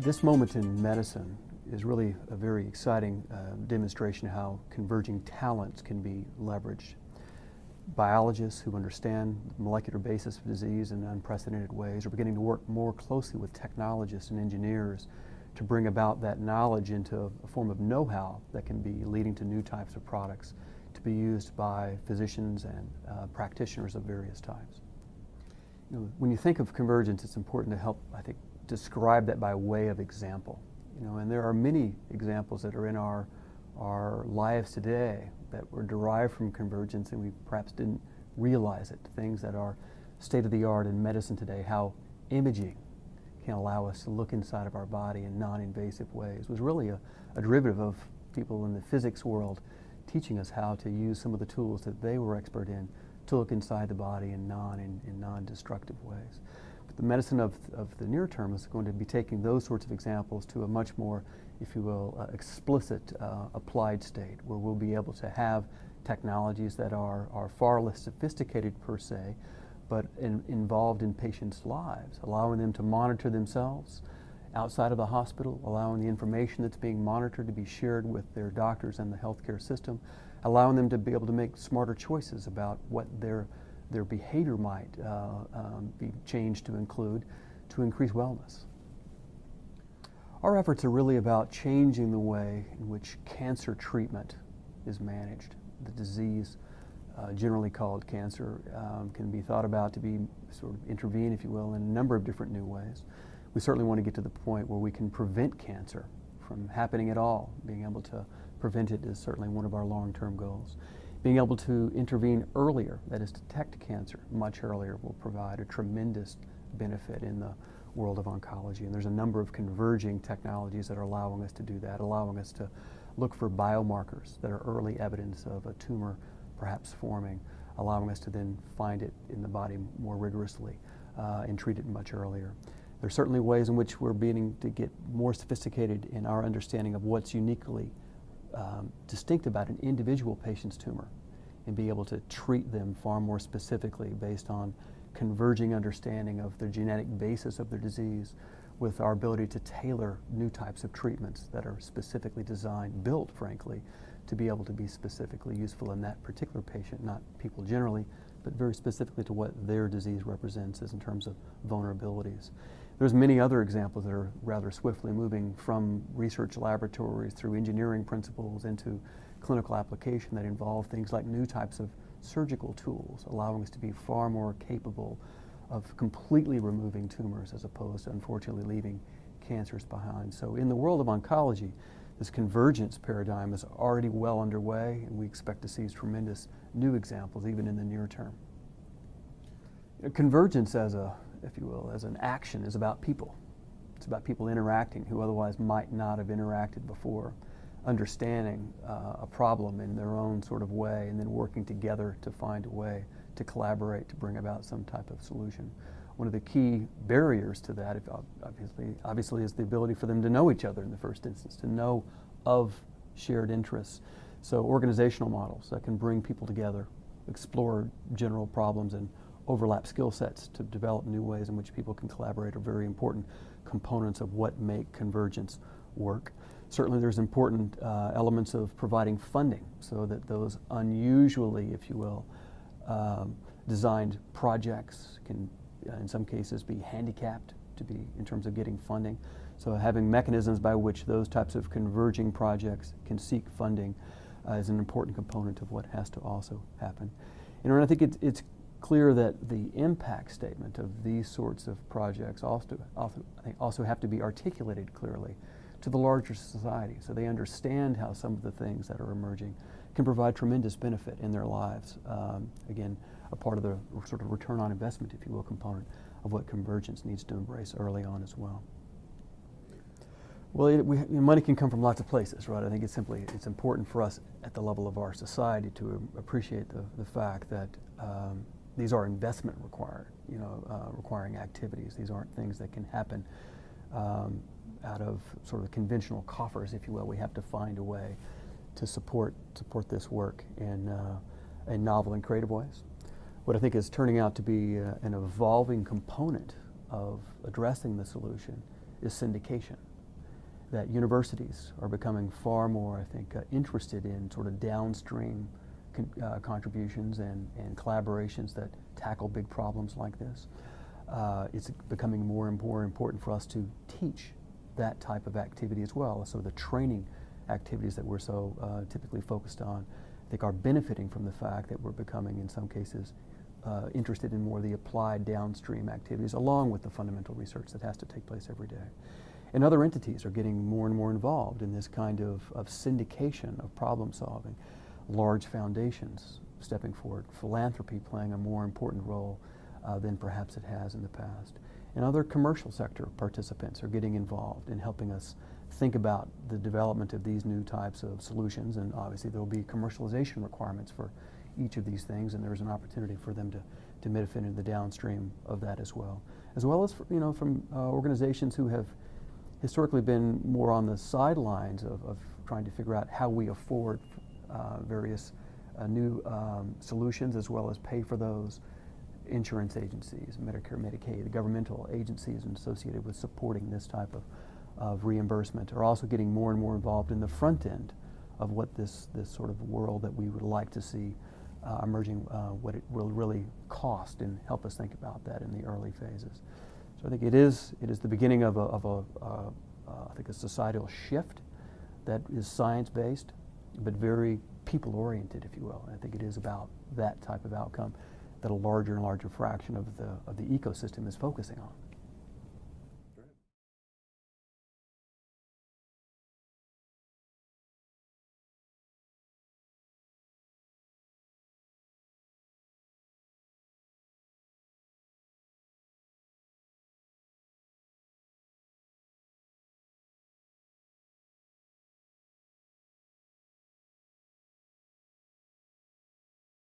This moment in medicine is really a very exciting demonstration of how converging talents can be leveraged. Biologists who understand the molecular basis of disease in unprecedented ways are beginning to work more closely with technologists and engineers to bring about that knowledge into a form of know-how that can be leading to new types of products to be used by physicians and practitioners of various types. You know, when you think of convergence, it's important to help, I think, describe that by way of example. You know, and there are many examples that are in our lives today that were derived from convergence and we perhaps didn't realize it. Things that are state of the art in medicine today, how imaging can allow us to look inside of our body in non-invasive ways, was really a derivative of people in the physics world teaching us how to use some of the tools that they were expert in to look inside the body in non-destructive ways. But the medicine of the near term is going to be taking those sorts of examples to a much more, if you will, explicit applied state, where we'll be able to have technologies that are far less sophisticated per se, but involved in patients' lives, allowing them to monitor themselves outside of the hospital, allowing the information that's being monitored to be shared with their doctors and the healthcare system, allowing them to be able to make smarter choices about what their behavior might be changed to include to increase wellness. Our efforts are really about changing the way in which cancer treatment is managed. The disease, generally called cancer, can be thought about to be sort of intervene, if you will, in a number of different new ways. We certainly want to get to the point where we can prevent cancer from happening at all. Being able to prevent it is certainly one of our long-term goals. Being able to intervene earlier, that is, detect cancer much earlier, will provide a tremendous benefit in the world of oncology. And there's a number of converging technologies that are allowing us to do that, allowing us to look for biomarkers that are early evidence of a tumor perhaps forming, allowing us to then find it in the body more rigorously and treat it much earlier. There are certainly ways in which we're beginning to get more sophisticated in our understanding of what's uniquely distinct about an individual patient's tumor and be able to treat them far more specifically based on converging understanding of the genetic basis of their disease with our ability to tailor new types of treatments that are specifically designed, built frankly, to be able to be specifically useful in that particular patient, not people generally, but very specifically to what their disease represents as in terms of vulnerabilities. There's many other examples that are rather swiftly moving from research laboratories through engineering principles into clinical application that involve things like new types of surgical tools, allowing us to be far more capable of completely removing tumors as opposed to unfortunately leaving cancers behind. So in the world of oncology, this convergence paradigm is already well underway, and we expect to see tremendous new examples even in the near term. Convergence as if you will, as an action is about people. It's about people interacting who otherwise might not have interacted before, understanding a problem in their own sort of way and then working together to find a way to collaborate to bring about some type of solution. One of the key barriers to that, obviously, is the ability for them to know each other in the first instance, to know of shared interests. So organizational models that can bring people together, explore general problems and overlap skill sets to develop new ways in which people can collaborate are very important components of what make convergence work. Certainly there's important elements of providing funding so that those unusually, if you will, designed projects can in some cases be handicapped to be in terms of getting funding. So having mechanisms by which those types of converging projects can seek funding is an important component of what has to also happen. And I think it's clear that the impact statement of these sorts of projects also have to be articulated clearly to the larger society so they understand how some of the things that are emerging can provide tremendous benefit in their lives. Again, a part of the sort of return on investment, if you will, component of what convergence needs to embrace early on as well. Well, money can come from lots of places, right? I think it's important for us at the level of our society to appreciate the fact that these are investment requiring activities. These aren't things that can happen out of sort of conventional coffers, if you will. We have to find a way to support this work in novel and creative ways. What I think is turning out to be an evolving component of addressing the solution is syndication. that universities are becoming far more, I think, interested in sort of downstream contributions and collaborations that tackle big problems like this. It's becoming more and more important for us to teach that type of activity as well. So the training activities that we're so typically focused on, I think, are benefiting from the fact that we're becoming, in some cases, interested in more of the applied downstream activities, along with the fundamental research that has to take place every day. And other entities are getting more and more involved in this kind of syndication of problem solving. Large foundations stepping forward, philanthropy playing a more important role than perhaps it has in the past. And other commercial sector participants are getting involved in helping us think about the development of these new types of solutions, and obviously there will be commercialization requirements for each of these things, and there's an opportunity for them to benefit in the downstream of that as well as from organizations who have historically been more on the sidelines of trying to figure out how we afford various new solutions, as well as pay for those. Insurance agencies, Medicare, Medicaid, the governmental agencies associated with supporting this type of reimbursement are also getting more and more involved in the front end of what this sort of world that we would like to see emerging, what it will really cost, and help us think about that in the early phases. So I think it is the beginning of I think a societal shift that is science-based, but very people-oriented, if you will. And I think it is about that type of outcome that a larger and larger fraction of the ecosystem is focusing on.